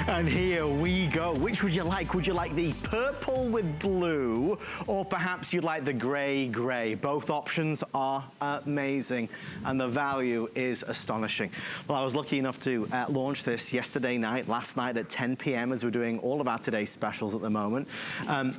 And here we go. Which would you like? Would you like the purple with blue, or perhaps you'd like the gray? Both options are amazing, and the value is astonishing. Well, I was lucky enough to launch this yesterday night, last night at 10 p.m. as we're doing all of our today's specials at the moment.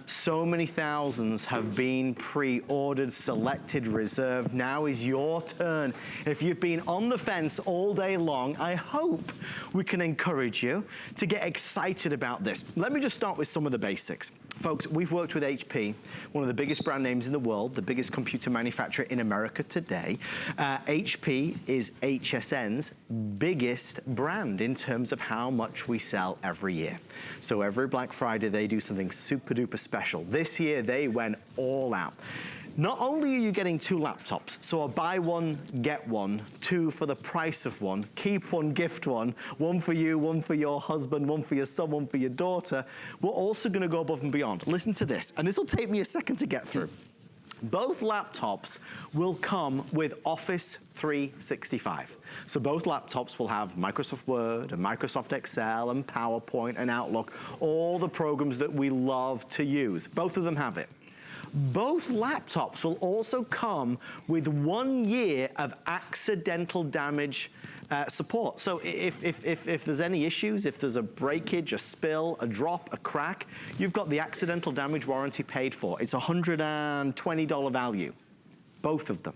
So many thousands have been pre-ordered, selected, reserved. Now is your turn. If you've been on the fence all day long, I hope we can encourage you to get excited about this. Let me just start with some of the basics. Folks, we've worked with HP, one of the biggest brand names in the world, the biggest computer manufacturer in America today. HP is HSN's biggest brand in terms of how much we sell every year. So every Black Friday, they do something super duper special. This year, they went all out. Not only are you getting 2 laptops, so a buy one, get one, 2 for the price of one, keep one, gift one for you, one for your husband, one for your son, one for your daughter. We're also gonna go above and beyond. Listen to this, and this will take me a second to get through. Both laptops will come with Office 365. So both laptops will have Microsoft Word and Microsoft Excel and PowerPoint and Outlook, all the programs that we love to use. Both of them have it. Both laptops will also come with 1 year of accidental damage support. So if there's any issues, if there's a breakage, a spill, a drop, a crack, you've got the accidental damage warranty paid for. It's a $120 value, both of them.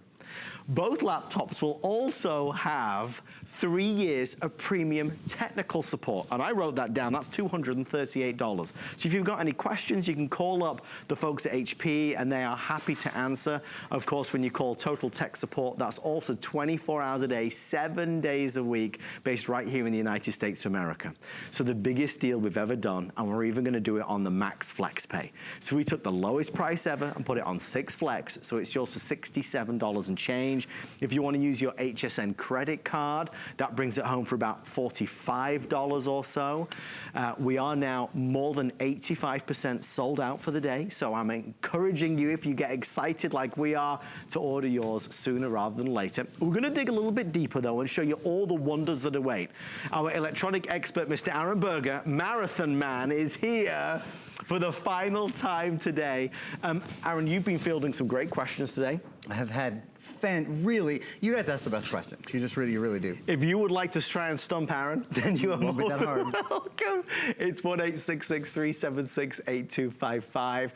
Both laptops will also have 3 years of premium technical support. And I wrote that down, that's $238. So if you've got any questions, you can call up the folks at HP and they are happy to answer. Of course, when you call Total Tech Support, that's also 24 hours a day, 7 days a week, based right here in the United States of America. So the biggest deal we've ever done, and we're even gonna do it on the Max Flex Pay. So we took the lowest price ever and put it on 6 Flex, so it's yours for $67 and change. If you want to use your HSN credit card, that brings it home for about $45 or so. We are now more than 85% sold out for the day, so I'm encouraging you, if you get excited like we are, to order yours sooner rather than later. We're going to dig a little bit deeper though and show you all the wonders that await. Our electronic expert, Mr. Aaron Berger, Marathon Man, is here for the final time today. Aaron, you've been fielding some great questions today. I have had really, you guys ask the best questions. You just really, you really do. If you would like to try and stump Aaron, then you are more than welcome. It's 1-866-376-8255.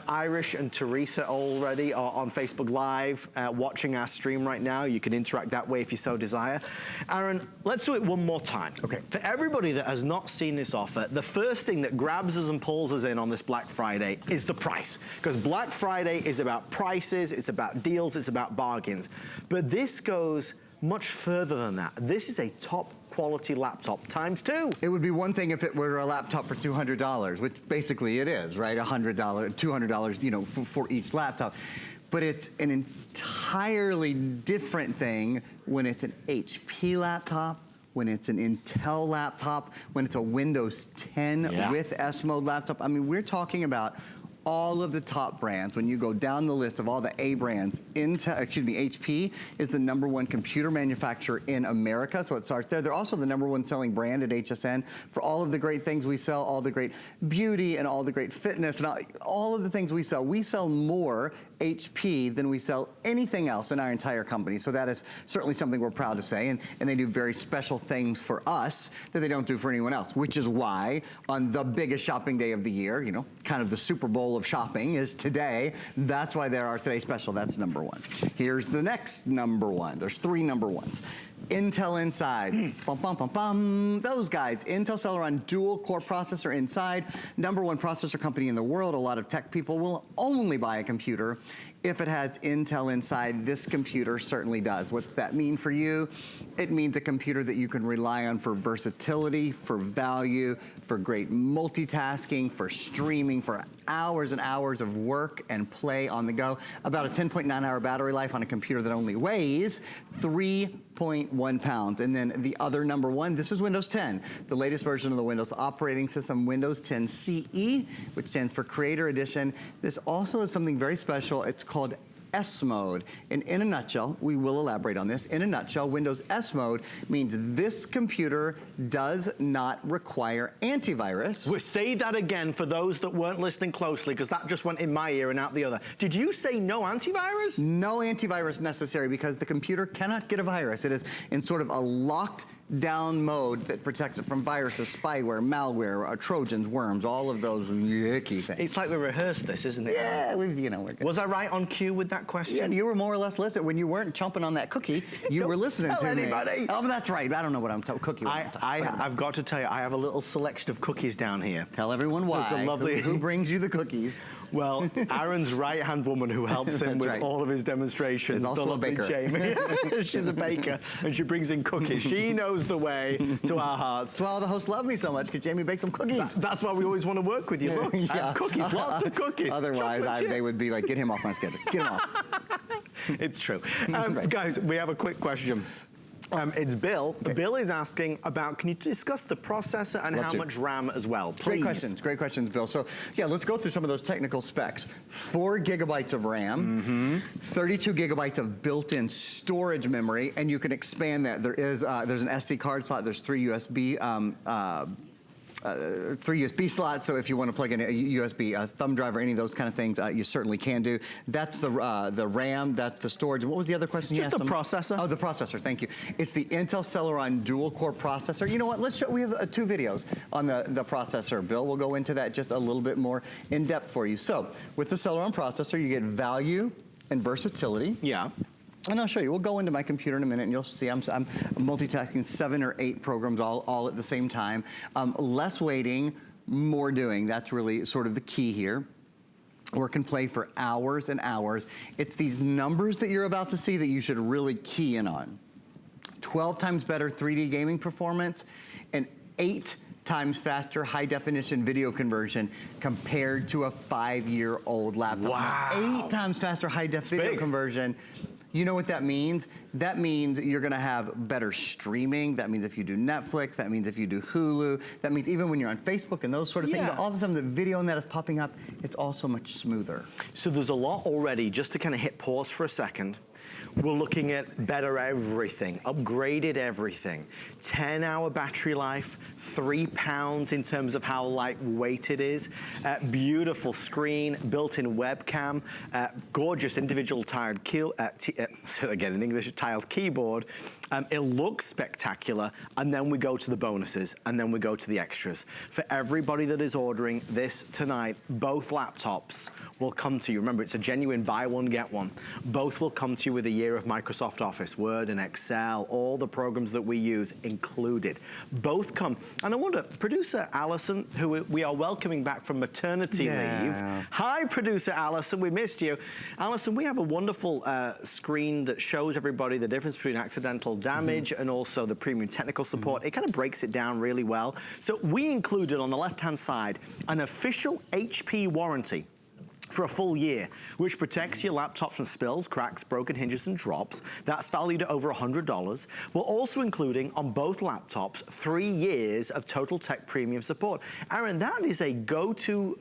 Irish and Teresa already are on Facebook Live watching our stream right now. You can interact that way if you so desire. Aaron, let's do it one more time. Okay. For everybody that has not seen this offer, the first thing that grabs us and pulls us in on this Black Friday is the price. Because Black Friday is about prices, it's about deals, it's about bargains. But this goes much further than that. This is a top quality laptop times 2. It would be one thing if it were a laptop for $200, which basically it is, right? $100, $200, you know, for each laptop. But it's an entirely different thing when it's an HP laptop, when it's an Intel laptop, when it's a Windows 10 with S-Mode laptop. I mean, we're talking about all of the top brands. When you go down the list of all the A brands, HP is the #1 computer manufacturer in America, so it starts there. They're also the #1 selling brand at HSN for all of the great things we sell, all the great beauty and all the great fitness and all of the things we sell. We sell more HP than we sell anything else in our entire company. So that is certainly something we're proud to say. And they do very special things for us that they don't do for anyone else, which is why on the biggest shopping day of the year, you know, kind of the Super Bowl of shopping is today. That's why there are today special. That's #1. Here's the next #1. There's 3 #1s. Intel inside, bum, bum, bum, bum. Those guys, Intel Celeron dual core processor inside, #1 processor company in the world. A lot of tech people will only buy a computer if it has Intel inside. This computer certainly does. What's that mean for you? It means a computer that you can rely on for versatility, for value, for great multitasking, for streaming, for hours and hours of work and play on the go. About a 10.9-hour battery life on a computer that only weighs 3.1 pounds. And then the other #1, this is Windows 10, the latest version of the Windows operating system, Windows 10 CE, which stands for Creator Edition. This also is something very special. It's called S mode. And in a nutshell, we will elaborate on this. In a nutshell, Windows S mode means this computer does not require antivirus. We'll say that again for those that weren't listening closely, because that just went in my ear and out the other. Did you say no antivirus? No antivirus necessary, because the computer cannot get a virus. It is in sort of a locked down mode that protects it from viruses, spyware, malware, Trojans, worms, all of those yucky things. It's like we rehearsed this, isn't it? Yeah, we're good. Was I right on cue with that question? Yeah, you were more or less listening. When you weren't chomping on that cookie, you were listening to anybody. me. Oh, that's right. I don't know what I'm talking cookie. I've got to tell you, I have a little selection of cookies down here. Tell everyone why. There's a lovely... Who brings you the cookies? Well, Aaron's right-hand woman who helps him with all of his demonstrations. Is also a baker. Jamie. She's a baker, and she brings in cookies. She knows the way to our hearts. That's why all the hosts love me so much, because Jamie bakes some cookies. That's why we always want to work with you. Look, I have cookies, lots of cookies. Otherwise, they would be like, get him off my schedule. Get him off. It's true. Guys, we have a quick question. It's Bill. Okay. Bill is asking about, can you discuss the processor and how much RAM as well, please? Great questions, Bill. So, yeah, let's go through some of those technical specs. 4 gigabytes of RAM, 32 gigabytes of built-in storage memory, and you can expand that. There's an SD card slot, there's 3 USB 3 USB slots, so if you want to plug in a USB thumb drive or any of those kind of things, you certainly can do. That's the RAM, that's the storage. What was the other question you asked? Just the processor. Oh, the processor, thank you. It's the Intel Celeron dual-core processor. You know what, let's show, we have 2 videos on the processor, Bill. We'll go into that just a little bit more in depth for you. So, with the Celeron processor, you get value and versatility. Yeah. And I'll show you. We'll go into my computer in a minute, and you'll see I'm multitasking 7 or 8 programs all at the same time. Less waiting, more doing. That's really sort of the key here. Work and play for hours and hours. It's these numbers that you're about to see that you should really key in on. 12 times better 3D gaming performance, and 8 times faster high-definition video conversion compared to a 5-year-old laptop. Wow. 8 times faster high-def video conversion. You know what that means? That means you're gonna have better streaming. That means if you do Netflix, that means if you do Hulu, that means even when you're on Facebook and those sort of things, all of a sudden the video in that is popping up, it's also much smoother. So there's a lot already. Just to kind of hit pause for a second, we're looking at better everything, upgraded everything. 10-hour battery life, 3 pounds in terms of how lightweight it is. Beautiful screen, built-in webcam, gorgeous individual tiled keyboard. It looks spectacular, and then we go to the bonuses, and then we go to the extras. For everybody that is ordering this tonight, both laptops will come to you. Remember, it's a genuine buy one, get one. Both will come to you with a year of Microsoft Office, Word and Excel, all the programs that we use included. Both come. And I wonder, producer Allison, who we are welcoming back from maternity leave. Hi, producer Allison, we missed you. Allison, we have a wonderful screen that shows everybody the difference between accidental damage and also the premium technical support. It kind of breaks it down really well. So we included on the left-hand side an official HP warranty for a full year, which protects your laptop from spills, cracks, broken hinges, and drops. That's valued at over $100. We're also including on both laptops 3 years of Total Tech Premium support. Aaron, that is a go-to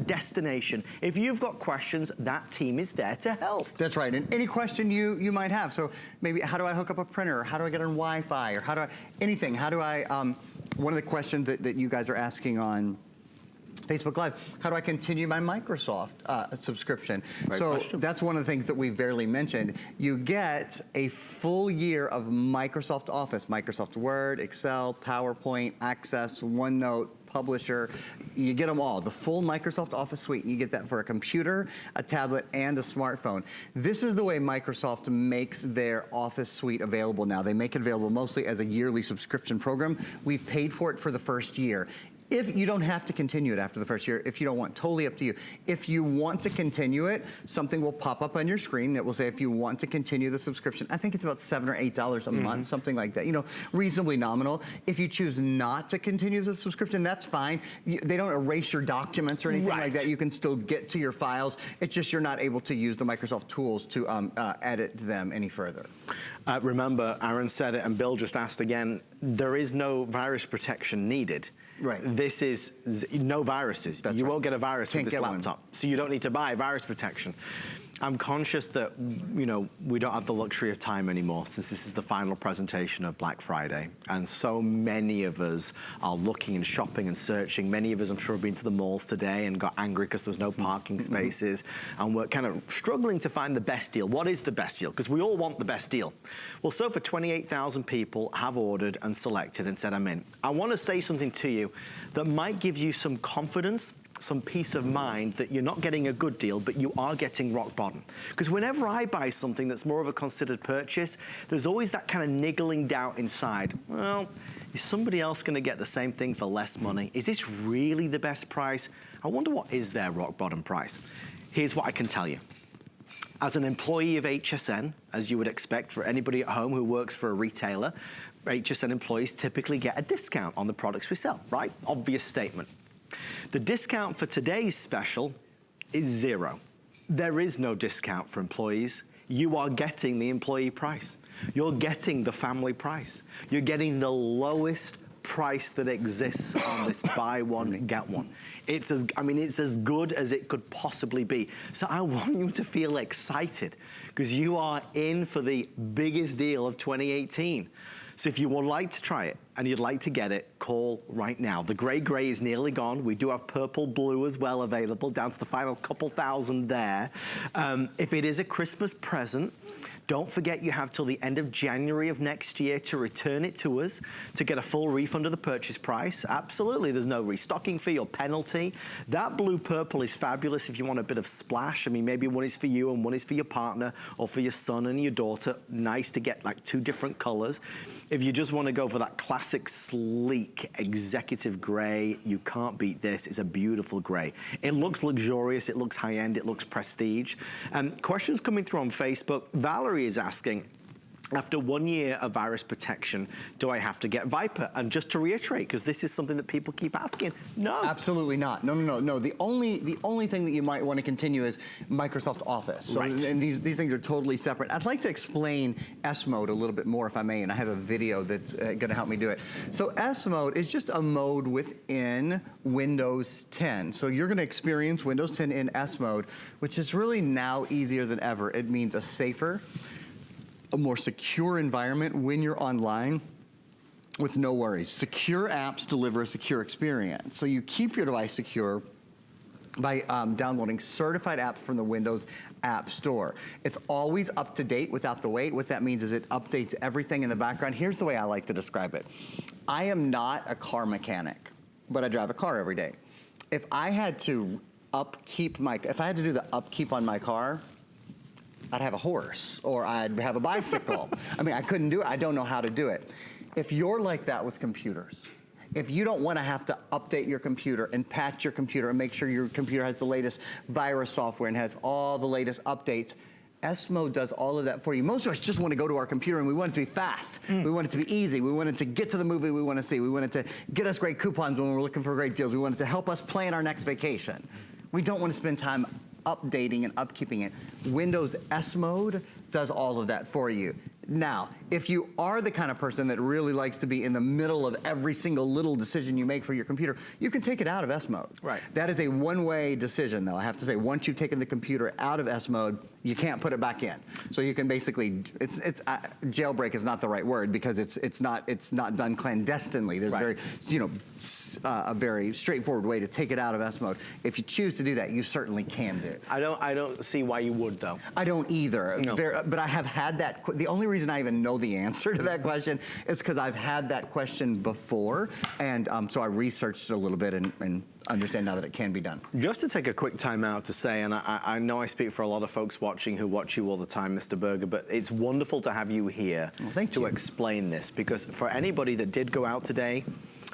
destination. If you've got questions, that team is there to help. That's right, and any question you might have. So maybe, how do I hook up a printer? How do I get on Wi-Fi? Or how do I, anything. How do I, one of the questions that you guys are asking on Facebook Live, how do I continue my Microsoft subscription? That's one of the things that we've barely mentioned. You get a full year of Microsoft Office, Microsoft Word, Excel, PowerPoint, Access, OneNote, Publisher. You get them all, the full Microsoft Office suite, and you get that for a computer, a tablet, and a smartphone. This is the way Microsoft makes their Office suite available now. They make it available mostly as a yearly subscription program. We've paid for it for the first year. If you don't have to continue it after the first year, if you don't want, totally up to you. If you want to continue it, something will pop up on your screen that will say if you want to continue the subscription. I think it's about $7 or $8 a month, something like that. You know, reasonably nominal. If you choose not to continue the subscription, that's fine. They don't erase your documents or anything like that. You can still get to your files. It's just you're not able to use the Microsoft tools to edit them any further. Remember, Aaron said it and Bill just asked again, there is no virus protection needed. Right. This is no viruses. You won't get a virus with this laptop. So you don't need to buy virus protection. I'm conscious that, you know, we don't have the luxury of time anymore since this is the final presentation of Black Friday. And so many of us are looking and shopping and searching. Many of us, I'm sure, have been to the malls today and got angry because there's no parking spaces. And we're kind of struggling to find the best deal. What is the best deal? Because we all want the best deal. Well, so far, 28,000 people have ordered and selected and said, I'm in. I want to say something to you that might give you some confidence, some peace of mind that you're not getting a good deal, but you are getting rock bottom. Because whenever I buy something that's more of a considered purchase, there's always that kind of niggling doubt inside. Well, is somebody else going to get the same thing for less money? Is this really the best price? I wonder what is their rock bottom price. Here's what I can tell you. As an employee of HSN, as you would expect for anybody at home who works for a retailer, HSN employees typically get a discount on the products we sell, right? Obvious statement. The discount for today's special is 0. There is no discount for employees. You are getting the employee price. You're getting the family price. You're getting the lowest price that exists on this buy one, get one. It's as good as it could possibly be. So I want you to feel excited because you are in for the biggest deal of 2018. So if you would like to try it and you'd like to get it, call right now. The gray is nearly gone. We do have purple blue as well available, down to the final couple thousand there. If it is a Christmas present, don't forget you have till the end of January of next year to return it to us to get a full refund of the purchase price. Absolutely, there's no restocking fee or penalty. That blue purple is fabulous if you want a bit of splash. I mean, maybe one is for you and one is for your partner or for your son and your daughter. Nice to get like 2 different colors. If you just want to go for that classic, sleek, executive gray, you can't beat this. It's a beautiful gray. It looks luxurious, it looks high-end, it looks prestige. Questions coming through on Facebook. Valerie is asking, after 1 year of virus protection, do I have to get Viper? And just to reiterate, because this is something that people keep asking, no. Absolutely not. No. The only thing that you might want to continue is Microsoft Office. So, right. And these things are totally separate. I'd like to explain S Mode a little bit more, if I may, and I have a video that's going to help me do it. So S Mode is just a mode within Windows 10. So you're going to experience Windows 10 in S Mode, which is really now easier than ever. It means a safer, a more secure environment when you're online with no worries. Secure apps deliver a secure experience. So you keep your device secure by downloading certified apps from the Windows App Store. It's always up to date without the wait. What that means is it updates everything in the background. Here's the way I like to describe it. I am not a car mechanic, but I drive a car every day. If I had to if I had to do the upkeep on my car, I'd have a horse or I'd have a bicycle. I mean, I couldn't do it. I don't know how to do it. If you're like that with computers, if you don't want to have to update your computer and patch your computer and make sure your computer has the latest virus software and has all the latest updates, S Mode does all of that for you. Most of us just want to go to our computer and we want it to be fast. We want it to be easy. We want it to get to the movie we want to see. We want it to get us great coupons when we're looking for great deals. We want it to help us plan our next vacation. We don't want to spend time updating and upkeeping it. Windows S Mode does all of that for you. Now, if you are the kind of person that really likes to be in the middle of every single little decision you make for your computer, you can take it out of S Mode. Right. That is a one-way decision, though. I have to say, once you've taken the computer out of S Mode, you can't put it back in. So you can basically, jailbreak is not the right word because it's not done clandestinely. There's right. a very straightforward way to take it out of S Mode. If you choose to do that, you certainly can do. I don't see why you would, though. I don't either. No. But I have had that. The only reason I even know the answer to that question is because I've had that question before, and so I researched a little bit and understand now that it can be done. Just to take a quick time out to say, and I know I speak for a lot of folks watching who watch you all the time, Mr. Berger, but it's wonderful to have you here to explain this, because for anybody that did go out today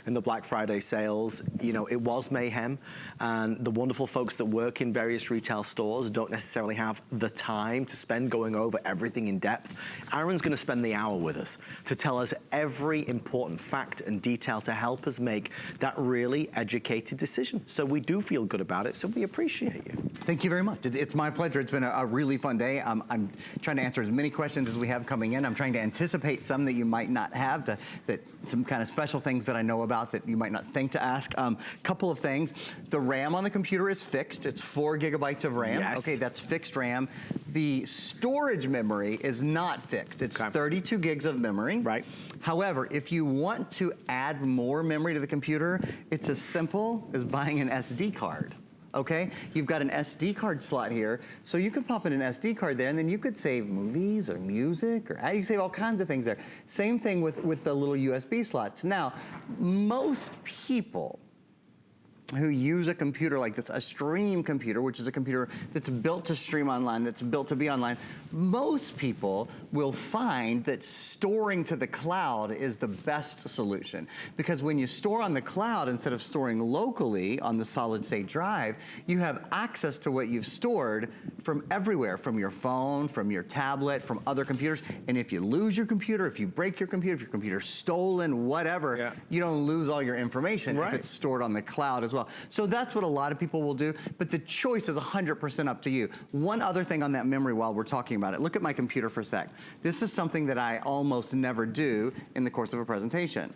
in the Black Friday sales, you know, it was mayhem, and the wonderful folks that work in various retail stores don't necessarily have the time to spend going over everything in depth. Aaron's going to spend the hour with us to tell us every important fact and detail to help us make that really educated decision. So we do feel good about it, so we appreciate you. Thank you very much. It's my pleasure. It's been a really fun day. I'm trying to answer as many questions as we have coming in. I'm trying to anticipate some that you might not have that some kind of special things that I know about that you might not think to ask. Couple of things. The RAM on the computer is fixed. It's 4 gigabytes of RAM. Yes. Okay, that's fixed RAM. The storage memory is not fixed. It's 32 gigs of memory. Right. However, if you want to add more memory to the computer, it's as simple as buying an SD card. Okay, you've got an SD card slot here, so you could pop in an SD card there, and then you could save movies or music, or you save all kinds of things there. Same thing with the little USB slots. Now, most people who use a computer like this, a stream computer, which is a computer that's built to stream online, that's built to be online, most people will find that storing to the cloud is the best solution. Because when you store on the cloud, instead of storing locally on the solid state drive, you have access to what you've stored from everywhere, from your phone, from your tablet, from other computers. And if you lose your computer, if you break your computer, if your computer's stolen, whatever, you don't lose all your information if it's stored on the cloud as well. So that's what a lot of people will do, but the choice is 100% up to you. One other thing on that memory while we're talking about it, look at my computer for a sec. This is something that I almost never do in the course of a presentation.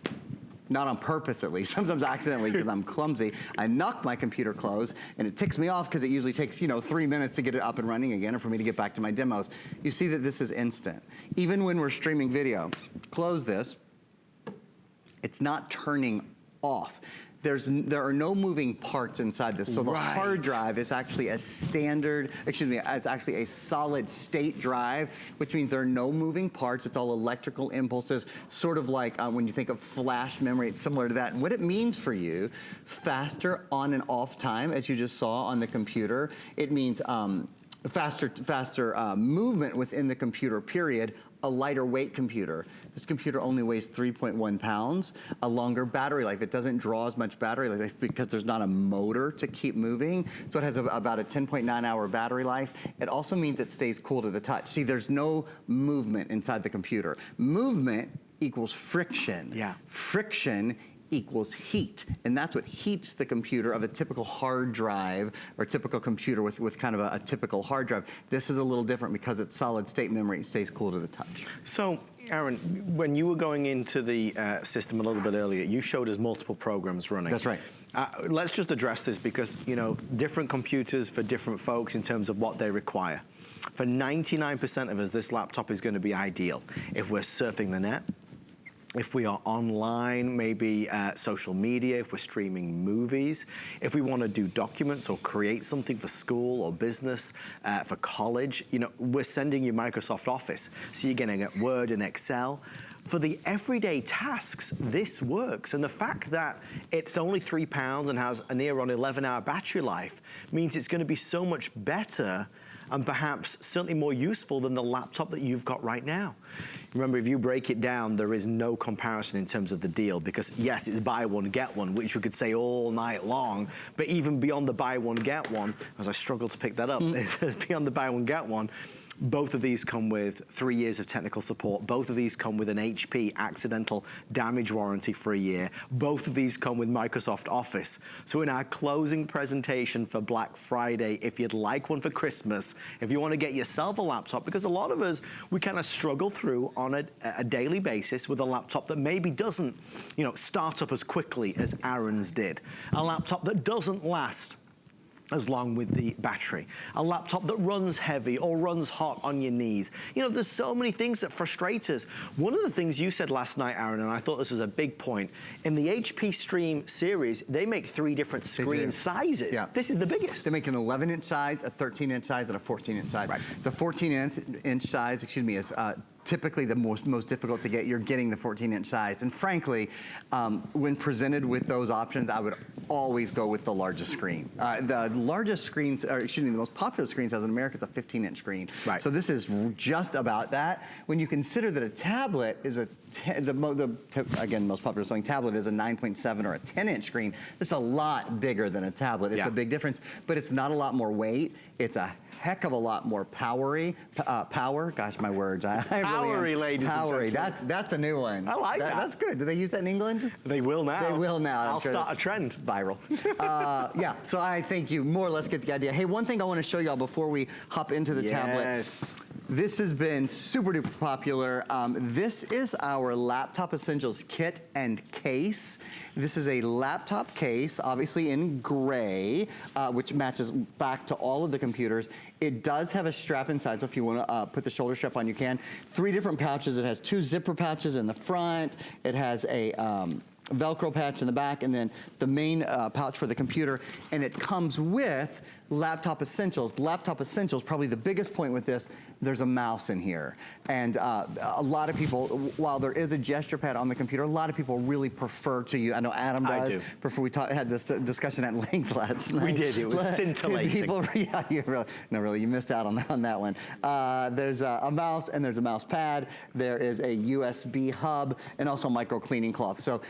Not on purpose, at least. Sometimes accidentally, because I'm clumsy. I knock my computer closed, and it ticks me off because it usually takes, 3 minutes to get it up and running again, or for me to get back to my demos. You see that this is instant. Even when we're streaming video, close this. It's not turning off. There are no moving parts inside this. So the hard drive is actually a standard, it's actually a solid state drive, which means there are no moving parts. It's all electrical impulses, sort of like when you think of flash memory, it's similar to that. And what it means for you, faster on and off time, as you just saw on the computer. It means faster movement within the computer, period. A lighter weight computer. This computer only weighs 3.1 pounds, a longer battery life. It doesn't draw as much battery life because there's not a motor to keep moving. So it has about a 10.9 hour battery life. It also means it stays cool to the touch. See, there's no movement inside the computer. Movement equals friction. Yeah. Friction equals heat, and that's what heats the computer of a typical hard drive or typical computer with kind of a typical hard drive. This is a little different because it's solid state memory. It stays cool to the touch. So, Aaron, when you were going into the system a little bit earlier, you showed us multiple programs running. That's right. Let's just address this because, different computers for different folks in terms of what they require. For 99% of us, this laptop is going to be ideal. If we're surfing the net, if we are online, maybe social media, if we're streaming movies, if we want to do documents or create something for school or business, for college, we're sending you Microsoft Office. So you're getting Word and Excel. For the everyday tasks, this works. And the fact that it's only 3 pounds and has a near on 11-hour battery life means it's going to be so much better and perhaps certainly more useful than the laptop that you've got right now. Remember, if you break it down, there is no comparison in terms of the deal because yes, it's buy one, get one, which we could say all night long, but even beyond the buy one, get one, as I struggle to pick that up, beyond the buy one, get one, both of these come with 3 years of technical support. Both of these come with an HP accidental damage warranty for a year. Both of these come with Microsoft Office. So in our closing presentation for Black Friday, if you'd like one for Christmas, if you want to get yourself a laptop, because a lot of us, we kind of struggle through on a daily basis with a laptop that maybe doesn't, start up as quickly as Aaron's did. A laptop that doesn't last as long with the battery. A laptop that runs heavy or runs hot on your knees. There's so many things that frustrate us. One of the things you said last night, Aaron, and I thought this was a big point, in the HP Stream series, they make 3 different screen sizes. Yeah. This is the biggest. They make an 11-inch size, a 13-inch size, and a 14-inch size. Right. The 14-inch size, is typically the most difficult to get. You're getting the 14-inch size. And frankly, when presented with those options, I would always go with the largest screen. The largest screens, the most popular screen size in America is a 15-inch screen. Right. So this is just about that. When you consider that a tablet is again, most popular selling tablet is a 9.7 or a 10-inch screen, it's a lot bigger than a tablet. It's a big difference, but it's not a lot more weight. It's a heck of a lot more power. Gosh, my words. Powery, ladies and gentlemen. That's a new one. I like that. That's good. Do they use that in England? They will now. They will now. I'll start a trend. Viral. Yeah, so I think you more or less get the idea. Hey, one thing I want to show y'all before we hop into the tablet. This has been super duper popular. This is our Laptop Essentials kit and case. This is a laptop case, obviously in gray, which matches back to all of the computers. It does have a strap inside, so if you want to put the shoulder strap on, you can. 3 different pouches. It has 2 zipper pouches in the front. It has a Velcro patch in the back, and then the main pouch for the computer. And it comes with Laptop Essentials. Laptop Essentials, probably the biggest point with this, there's a mouse in here. And a lot of people, while there is a gesture pad on the computer, a lot of people really prefer to use, I know Adam does. I do. Prefer, we had this discussion at length last night. We did, it was scintillating. People, yeah, you missed out on that one. There's a mouse and there's a mouse pad. There is a USB hub and also micro cleaning cloth. So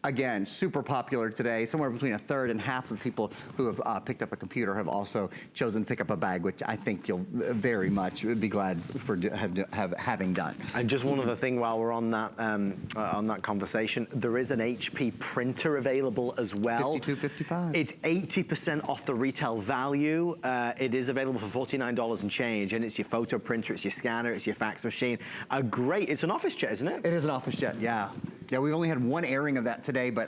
again, super popular today. Somewhere between 1/3 and half of people who have picked up a computer have also chosen to pick up a bag, which I think you'll very much be glad for having done. And just one other thing while we're on that conversation, there is an HP printer available as well. $52.55. It's 80% off the retail value. It is available for $49 and change, and it's your photo printer, it's your scanner, it's your fax machine. It's an office jet, isn't it? It is an office jet, yeah. Yeah, we've only had one airing of that today, but